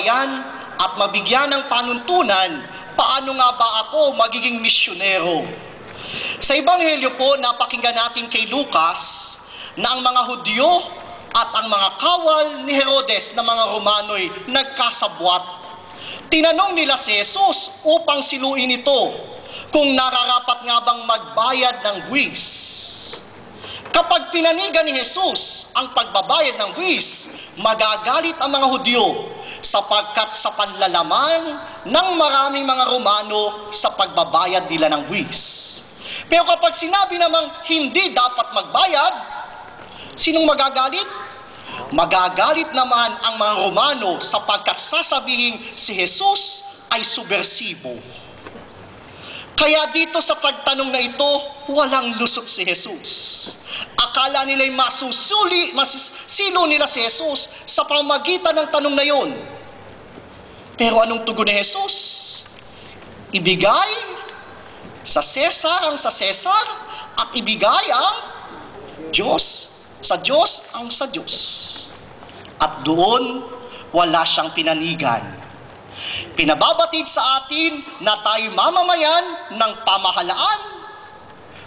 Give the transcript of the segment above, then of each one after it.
gabayan at mabigyan ng panuntunan, paano nga ba ako magiging misyonero? Sa Ebanghelyo po, napakinggan natin kay Lucas na ang mga Hudyo at ang mga kawal ni Herodes na mga Romano'y nagkasabwat. Tinanong nila si Jesus upang siluin ito kung nararapat nga bang magbayad ng buwis. Kapag pinanigan ni Jesus ang pagbabayad ng buwis, magagalit ang mga Hudyo sapagkat sa panlalaman ng maraming mga Romano sa pagbabayad nila ng buwis. Pero kapag sinabi namang hindi dapat magbayad, sinong magagalit? Magagalit naman ang mga Romano sapagkat sasabihin si Jesus ay subversibo. Kaya dito sa pagtanong na ito, walang lusot si Jesus. Akala nila'y masisilo nila si Jesus sa pamagitan ng tanong na yon. Pero anong tugon ni Jesus? Ibigay sa Cesar ang sa Cesar at ibigay ang Diyos sa Diyos ang sa Diyos. At doon, wala siyang pinanigan. Pinababatid sa atin na tayo mamamayan ng pamahalaan,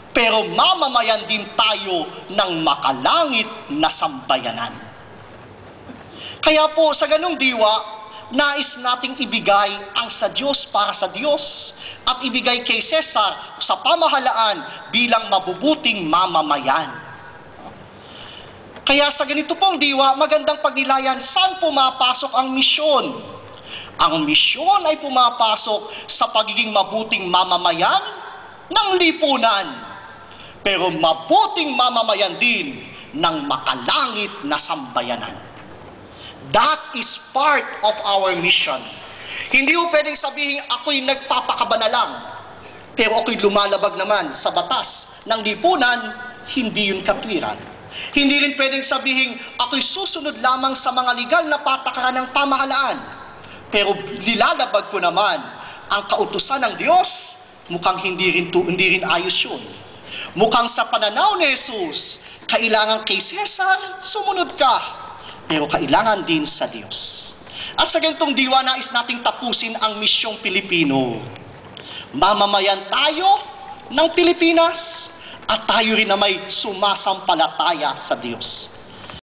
pero mamamayan din tayo ng makalangit na sambayanan. Kaya po sa ganung diwa, nais nating ibigay ang sa Diyos para sa Diyos at ibigay kay Cesar sa pamahalaan bilang mabubuting mamamayan. Kaya sa ganito pong diwa, magandang pagnilayan, saan pumapasok ang misyon? Ang misyon ay pumapasok sa pagiging mabuting mamamayan ng lipunan, pero mabuting mamamayan din ng makalangit na sambayanan. That is part of our mission. Hindi ko pwedeng sabihin ako'y nagpapakabana lang, pero ako'y lumalabag naman sa batas ng lipunan, hindi yun katwiran. Hindi rin pwedeng sabihin ako'y susunod lamang sa mga legal na patakaran ng pamahalaan, pero nilalabag ko naman ang kautusan ng Diyos, mukhang hindi rin ayos yun. Mukhang sa pananaw ni Jesus, kailangan kay Cesar, sumunod ka, pero kailangan din sa Diyos. At sa ganitong diwa, nais nating tapusin ang misyong Pilipino. Mamamayan tayo ng Pilipinas at tayo rin na may sumasampalataya sa Diyos.